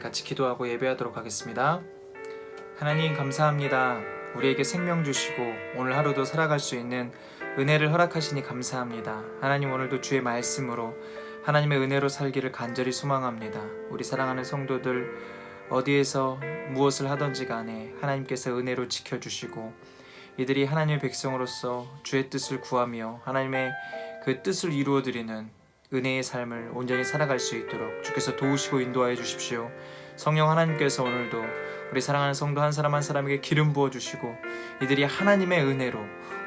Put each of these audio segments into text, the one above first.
같이 기도하고 예배하도록 하겠습니다. 하나님 감사합니다. 우리에게 생명 주시고 오늘 하루도 살아갈 수 있는 은혜를 허락하시니 감사합니다. 하나님 오늘도 주의 말씀으로 하나님의 은혜로 살기를 간절히 소망합니다. 우리 사랑하는 성도들 어디에서 무엇을 하든지 간에 하나님께서 은혜로 지켜주시고 이들이 하나님의 백성으로서 주의 뜻을 구하며 하나님의 그 뜻을 이루어드리는 은혜의 삶을 온전히 살아갈 수 있도록 주께서 도우시고 인도하여 주십시오. 성령 하나님께서 오늘도 우리 사랑하는 성도 한 사람 한 사람에게 기름 부어주시고 이들이 하나님의 은혜로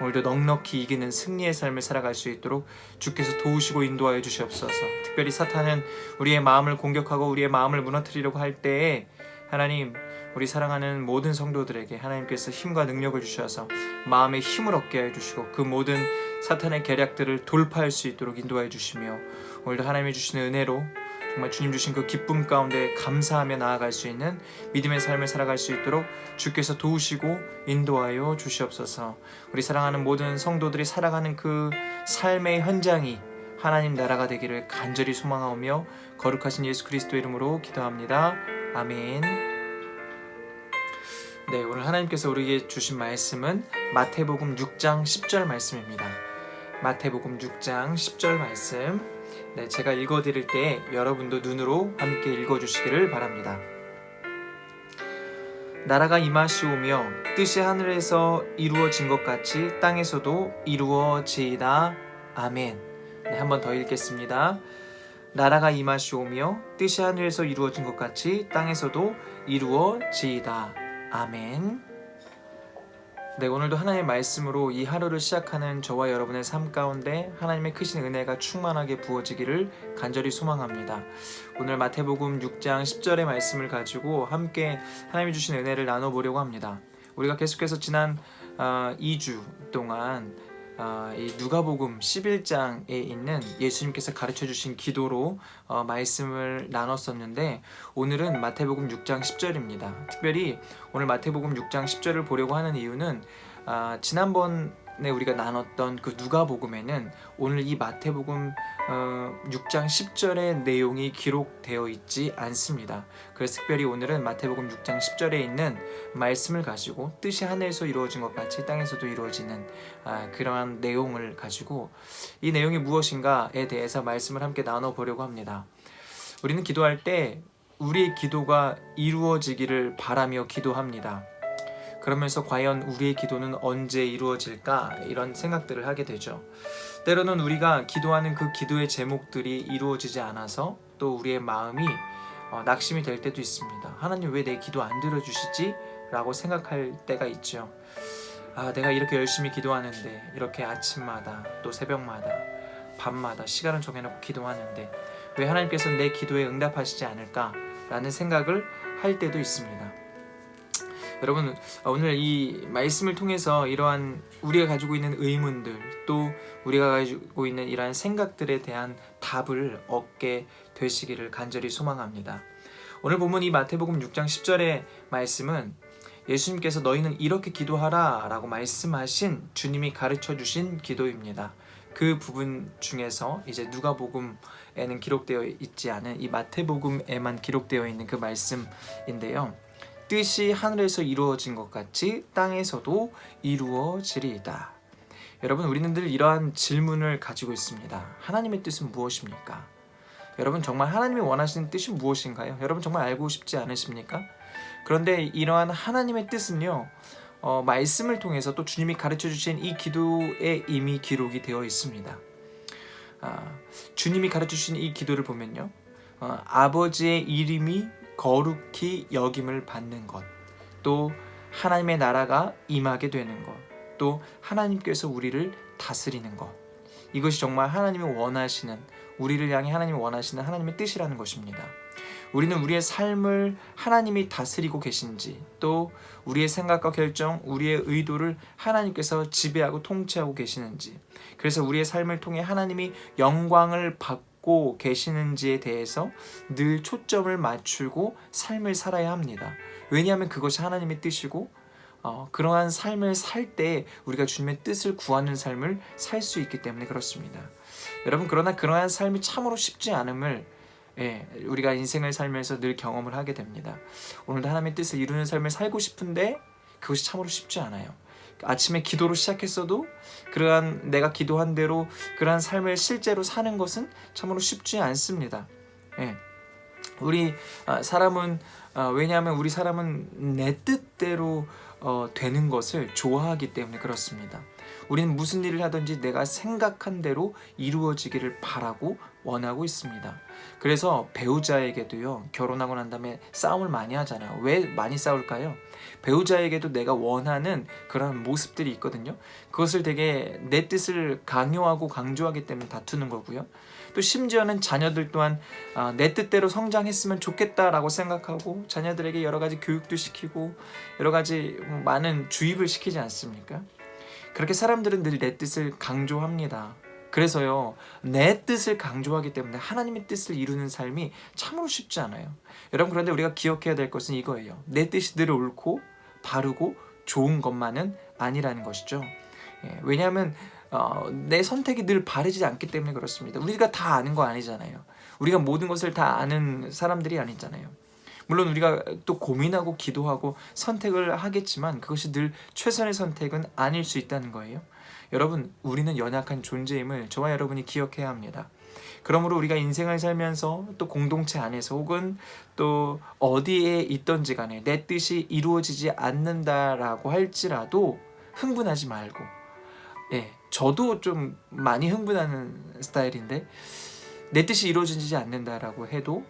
오늘도 넉넉히 이기는 승리의 삶을 살아갈 수 있도록 주께서 도우시고 인도하여 주시옵소서. 특별히 사탄은 우리의 마음을 공격하고 우리의 마음을 무너뜨리려고 할 때에 하나님 우리 사랑하는 모든 성도들에게 하나님께서 힘과 능력을 주셔서 마음의 힘을 얻게 해주시고 그 모든 사탄의 계략들을 돌파할 수 있도록 인도해 주시며 오늘도 하나님이 주시는 은혜로 정말 주님 주신 그 기쁨 가운데 감사하며 나아갈 수 있는 믿음의 삶을 살아갈 수 있도록 주께서 도우시고 인도하여 주시옵소서. 우리 사랑하는 모든 성도들이 살아가는 그 삶의 현장이 하나님 나라가 되기를 간절히 소망하며 거룩하신 예수 그리스도 이름으로 기도합니다. 아멘. 네, 오늘 하나님께서 우리에게 주신 말씀은 마태복음 6장 10절 말씀입니다. 마태복음 6장 10절 말씀. 네, 제가 읽어드릴 때 여러분도 눈으로 함께 읽어주시기를 바랍니다. 나라가 임하시오며 뜻이 하늘에서 이루어진 것 같이 땅에서도 이루어지이다. 아멘. 네, 한 번 더 읽겠습니다. 나라가 임하시오며 뜻이 하늘에서 이루어진 것 같이 땅에서도 이루어지이다. 아멘. 네, 오늘도 하나님의 말씀으로 이 하루를 시작하는 저와 여러분의 삶 가운데 하나님의 크신 은혜가 충만하게 부어지기를 간절히 소망합니다. 오늘 마태복음 6장 10절의 말씀을 가지고 함께 하나님이 주신 은혜를 나눠보려고 합니다. 우리가 계속해서 지난 2주 동안 이 누가복음 11장에 있는 예수님께서 가르쳐주신 기도로 말씀을 나눴었는데 오늘은 마태복음 6장 10절입니다. 특별히 오늘 마태복음 6장 10절을 보려고 하는 이유는 지난번에 우리가 나눴던 그 누가복음에는 오늘 이 마태복음 6장 10절의 내용이 기록되어 있지 않습니다. 그래서 특별히 오늘은 마태복음 6장 10절에 있는 말씀을 가지고 뜻이 하늘에서 이루어진 것 같이 땅에서도 이루어지는 그러한 내용을 가지고 이 내용이 무엇인가에 대해서 말씀을 함께 나눠보려고 합니다. 우리는 기도할 때 우리의 기도가 이루어지기를 바라며 기도합니다. 그러면서 과연 우리의 기도는 언제 이루어질까 이런 생각들을 하게 되죠. 때로는 우리가 기도하는 그 기도의 제목들이 이루어지지 않아서 또 우리의 마음이 낙심이 될 때도 있습니다. 하나님 왜 내 기도 안 들어주시지? 라고 생각할 때가 있죠. 내가 이렇게 열심히 기도하는데 이렇게 아침마다 또 새벽마다 밤마다 시간을 정해놓고 기도하는데 왜 하나님께서 내 기도에 응답하시지 않을까? 라는 생각을 할 때도 있습니다. 여러분 오늘 이 말씀을 통해서 이러한 우리가 가지고 있는 의문들 또 우리가 가지고 있는 이러한 생각들에 대한 답을 얻게 되시기를 간절히 소망합니다. 오늘 보면 이 마태복음 6장 10절의 말씀은 예수님께서 너희는 이렇게 기도하라 라고 말씀하신 주님이 가르쳐 주신 기도입니다. 그 부분 중에서 이제 누가복음에는 기록되어 있지 않은 이 마태복음에만 기록되어 있는 그 말씀인데요. 뜻이 하늘에서 이루어진 것 같이 땅에서도 이루어지리이다. 여러분 우리는 늘 이러한 질문을 가지고 있습니다. 하나님의 뜻은 무엇입니까? 여러분 정말 하나님이 원하시는 뜻이 무엇인가요? 여러분 정말 알고 싶지 않으십니까? 그런데 이러한 하나님의 뜻은요 말씀을 통해서 또 주님이 가르쳐 주신 이 기도에 이미 기록이 되어 있습니다. 주님이 가르쳐 주신 이 기도를 보면요 아버지의 이름이 거룩히 여김을 받는 것, 또 하나님의 나라가 임하게 되는 것, 또 하나님께서 우리를 다스리는 것, 이것이 정말 하나님이 원하시는, 우리를 향해 하나님이 원하시는 하나님의 뜻이라는 것입니다. 우리는 우리의 삶을 하나님이 다스리고 계신지, 또 우리의 생각과 결정, 우리의 의도를 하나님께서 지배하고 통치하고 계시는지, 그래서 우리의 삶을 통해 하나님이 영광을 받고 계시는지에 대해서 늘 초점을 맞추고 삶을 살아야 합니다. 왜냐하면 그것이 하나님의 뜻이고 그러한 삶을 살 때 우리가 주님의 뜻을 구하는 삶을 살 수 있기 때문에 그렇습니다. 여러분 그러나 그러한 삶이 참으로 쉽지 않음을 우리가 인생을 살면서 늘 경험을 하게 됩니다. 오늘도 하나님의 뜻을 이루는 삶을 살고 싶은데 그것이 참으로 쉽지 않아요. 아침에 기도로 시작했어도 그러한 내가 기도한 대로 그러한 삶을 실제로 사는 것은 참으로 쉽지 않습니다. 우리 사람은 왜냐하면 우리 사람은 내 뜻대로 되는 것을 좋아하기 때문에 그렇습니다. 우리는 무슨 일을 하든지 내가 생각한 대로 이루어지기를 바라고 원하고 있습니다. 그래서 배우자에게도요, 결혼하고 난 다음에 싸움을 많이 하잖아요. 왜 많이 싸울까요? 배우자에게도 내가 원하는 그런 모습들이 있거든요. 그것을 되게 내 뜻을 강요하고 강조하기 때문에 다투는 거고요. 또 심지어는 자녀들 또한 내 뜻대로 성장했으면 좋겠다라고 생각하고 자녀들에게 여러 가지 교육도 시키고 여러 가지 많은 주입을 시키지 않습니까? 그렇게 사람들은 늘 내 뜻을 강조합니다. 그래서요, 내 뜻을 강조하기 때문에 하나님의 뜻을 이루는 삶이 참으로 쉽지 않아요. 여러분, 그런데 우리가 기억해야 될 것은 이거예요. 내 뜻이 늘 옳고 바르고 좋은 것만은 아니라는 것이죠. 왜냐하면 내 선택이 늘 바르지 않기 때문에 그렇습니다. 우리가 다 아는 거 아니잖아요. 우리가 모든 것을 다 아는 사람들이 아니잖아요. 물론 우리가 또 고민하고 기도하고 선택을 하겠지만 그것이 늘 최선의 선택은 아닐 수 있다는 거예요. 여러분, 우리는 연약한 존재임을 저와 여러분이 기억해야 합니다. 그러므로 우리가 인생을 살면서 또 공동체 안에서 혹은 또 어디에 있던지 간에 내 뜻이 이루어지지 않는다라고 할지라도 흥분하지 말고, 저도 좀 많이 흥분하는 스타일인데 내 뜻이 이루어지지 않는다라고 해도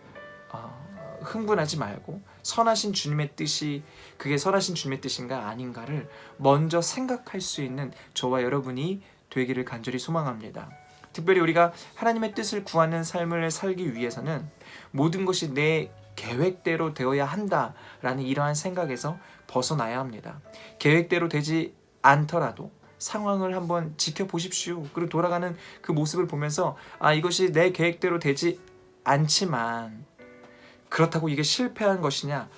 흥분하지 말고 선하신 주님의 뜻이 그게 선하신 주님의 뜻인가 아닌가를 먼저 생각할 수 있는 저와 여러분이 되기를 간절히 소망합니다. 특별히 우리가 하나님의 뜻을 구하는 삶을 살기 위해서는 모든 것이 내 계획대로 되어야 한다라는 이러한 생각에서 벗어나야 합니다. 계획대로 되지 않더라도 상황을 한번 지켜보십시오. 그리고 돌아가는 그 모습을 보면서 이것이 내 계획대로 되지 않지만 그렇다고 이게 실패한 것이냐?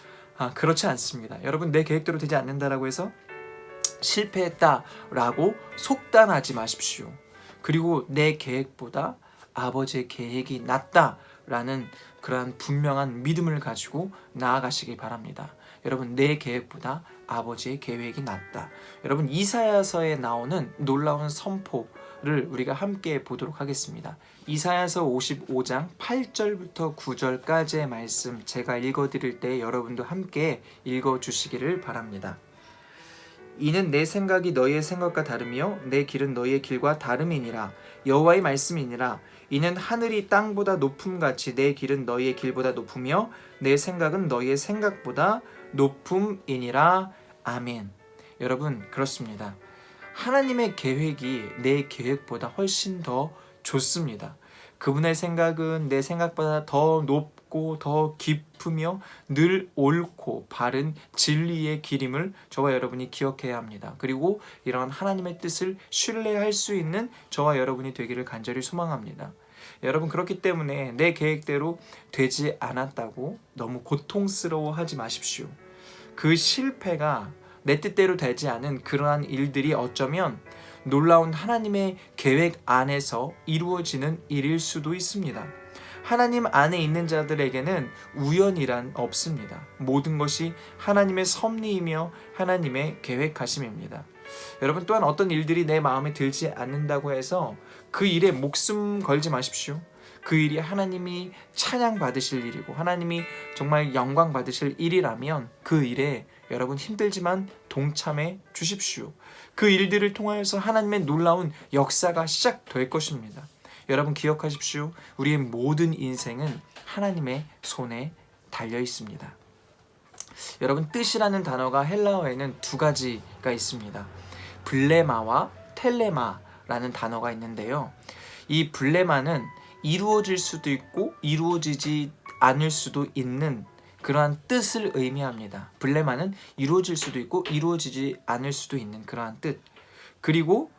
그렇지 않습니다. 여러분, 내 계획대로 되지 않는다라고 해서 실패했다라고 속단하지 마십시오. 그리고 내 계획보다 아버지의 계획이 낫다라는 그러한 분명한 믿음을 가지고 나아가시기 바랍니다. 여러분, 내 계획보다 아버지의 계획이 낫다. 여러분, 이사야서에 나오는 놀라운 선포를 우리가 함께 보도록 하겠습니다. 이사야서 55장 8절부터 9절까지의 말씀 제가 읽어드릴 때 여러분도 함께 읽어주시기를 바랍니다. 이는 내 생각이 너희의 생각과 다르며 내 길은 너희의 길과 다름이니라. 여호와의 말씀이니라. 이는 하늘이 땅보다 높음같이 내 길은 너희의 길보다 높으며 내 생각은 너희의 생각보다 높음이니라. 아멘. 여러분, 그렇습니다. 하나님의 계획이 내 계획보다 훨씬 더 좋습니다. 그분의 생각은 내 생각보다 더 높고 더 깊으며 늘 옳고 바른 진리의 길임을 저와 여러분이 기억해야 합니다. 그리고 이런 하나님의 뜻을 신뢰할 수 있는 저와 여러분이 되기를 간절히 소망합니다. 여러분, 그렇기 때문에 내 계획대로 되지 않았다고 너무 고통스러워하지 마십시오. 그 실패가 내 뜻대로 되지 않은 그러한 일들이 어쩌면 놀라운 하나님의 계획 안에서 이루어지는 일일 수도 있습니다. 하나님 안에 있는 자들에게는 우연이란 없습니다. 모든 것이 하나님의 섭리이며 하나님의 계획하심입니다. 여러분, 또한 어떤 일들이 내 마음에 들지 않는다고 해서 그 일에 목숨 걸지 마십시오. 그 일이 하나님이 찬양 받으실 일이고 하나님이 정말 영광 받으실 일이라면 그 일에 여러분 힘들지만 동참해 주십시오. 그 일들을 통하여서 하나님의 놀라운 역사가 시작될 것입니다. 여러분, 기억하십시오. 우리의 모든 인생은 하나님의 손에 달려 있습니다. 여러분, 뜻이라는 단어가 헬라어에는 두 가지가 있습니다. 블레마와 텔레마라는 단어가 있는데요. 이 블레마는 이루어질 수도 있고 이루어지지 않을 수도 있는 그러한 뜻을 의미합니다. 블레마는 이루어질 수도 있고 이루어지지 않을 수도 있는 그러한 뜻. 그리고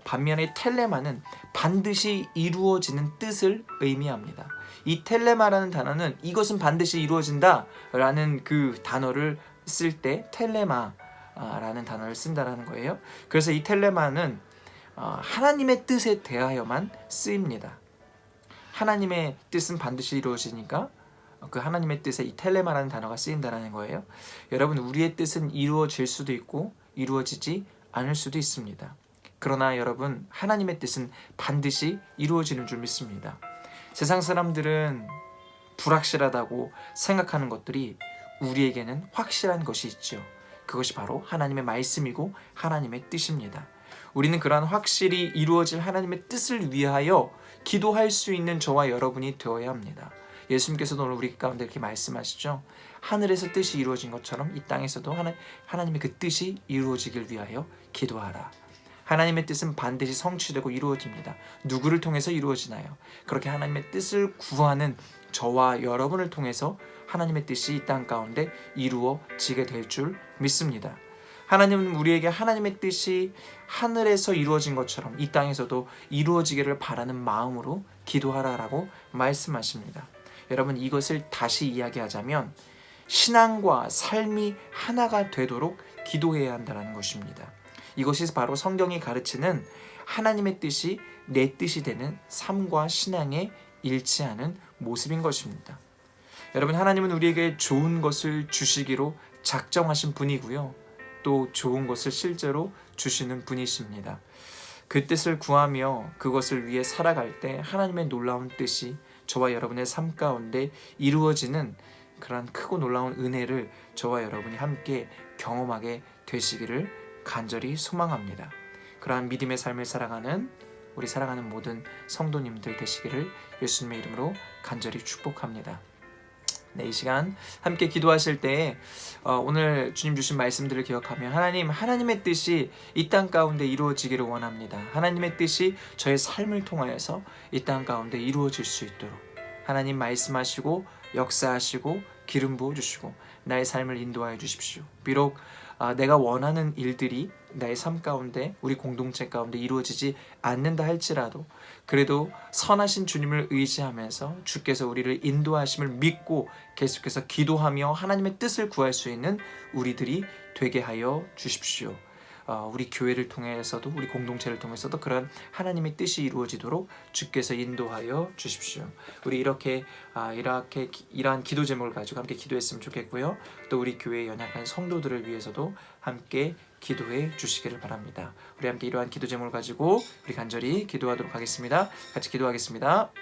반면에 텔레마는 반드시 이루어지는 뜻을 의미합니다. 이 텔레마라는 단어는 이것은 반드시 이루어진다 라는 그 단어를 쓸 때 텔레마라는 단어를 쓴다라는 거예요. 그래서 이 텔레마는 하나님의 뜻에 대하여만 쓰입니다. 하나님의 뜻은 반드시 이루어지니까 그 하나님의 뜻에 이 텔레마라는 단어가 쓰인다는 거예요. 여러분, 우리의 뜻은 이루어질 수도 있고 이루어지지 않을 수도 있습니다. 그러나 여러분, 하나님의 뜻은 반드시 이루어지는 줄 믿습니다. 세상 사람들은 불확실하다고 생각하는 것들이 우리에게는 확실한 것이 있죠. 그것이 바로 하나님의 말씀이고 하나님의 뜻입니다. 우리는 그러한 확실히 이루어질 하나님의 뜻을 위하여 기도할 수 있는 저와 여러분이 되어야 합니다. 예수님께서도 오늘 우리 가운데 이렇게 말씀하시죠. 하늘에서 뜻이 이루어진 것처럼 이 땅에서도 하나님의 그 뜻이 이루어지길 위하여 기도하라. 하나님의 뜻은 반드시 성취되고 이루어집니다. 누구를 통해서 이루어지나요? 그렇게 하나님의 뜻을 구하는 저와 여러분을 통해서 하나님의 뜻이 이 땅 가운데 이루어지게 될 줄 믿습니다. 하나님은 우리에게 하나님의 뜻이 하늘에서 이루어진 것처럼 이 땅에서도 이루어지기를 바라는 마음으로 기도하라라고 말씀하십니다. 여러분, 이것을 다시 이야기하자면 신앙과 삶이 하나가 되도록 기도해야 한다는 것입니다. 이것이 바로 성경이 가르치는 하나님의 뜻이 내 뜻이 되는 삶과 신앙에 일치하는 모습인 것입니다. 여러분, 하나님은 우리에게 좋은 것을 주시기로 작정하신 분이고요. 또 좋은 것을 실제로 주시는 분이십니다. 그 뜻을 구하며 그것을 위해 살아갈 때 하나님의 놀라운 뜻이 저와 여러분의 삶 가운데 이루어지는 그런 크고 놀라운 은혜를 저와 여러분이 함께 경험하게 되시기를 간절히 소망합니다. 그러한 믿음의 삶을 살아가는 우리 사랑하는 모든 성도님들 되시기를 예수님의 이름으로 간절히 축복합니다. 네, 이 시간 함께 기도하실 때 오늘 주님 주신 말씀들을 기억하며 하나님의 뜻이 이 땅 가운데 이루어지기를 원합니다. 하나님의 뜻이 저의 삶을 통하여서 이 땅 가운데 이루어질 수 있도록 하나님 말씀하시고 역사하시고 기름 부어주시고 나의 삶을 인도하여 주십시오. 비록 내가 원하는 일들이 나의 삶 가운데 우리 공동체 가운데 이루어지지 않는다 할지라도 그래도 선하신 주님을 의지하면서 주께서 우리를 인도하심을 믿고 계속해서 기도하며 하나님의 뜻을 구할 수 있는 우리들이 되게 하여 주십시오. 우리 교회를 통해서도 우리 공동체를 통해서도 그런 하나님의 뜻이 이루어지도록 주께서 인도하여 주십시오. 우리 이러한 기도 제목을 가지고 함께 기도했으면 좋겠고요. 또 우리 교회의 연약한 성도들을 위해서도 함께 기도해 주시기를 바랍니다. 우리 함께 이러한 기도 제목을 가지고 우리 간절히 기도하도록 하겠습니다. 같이 기도하겠습니다.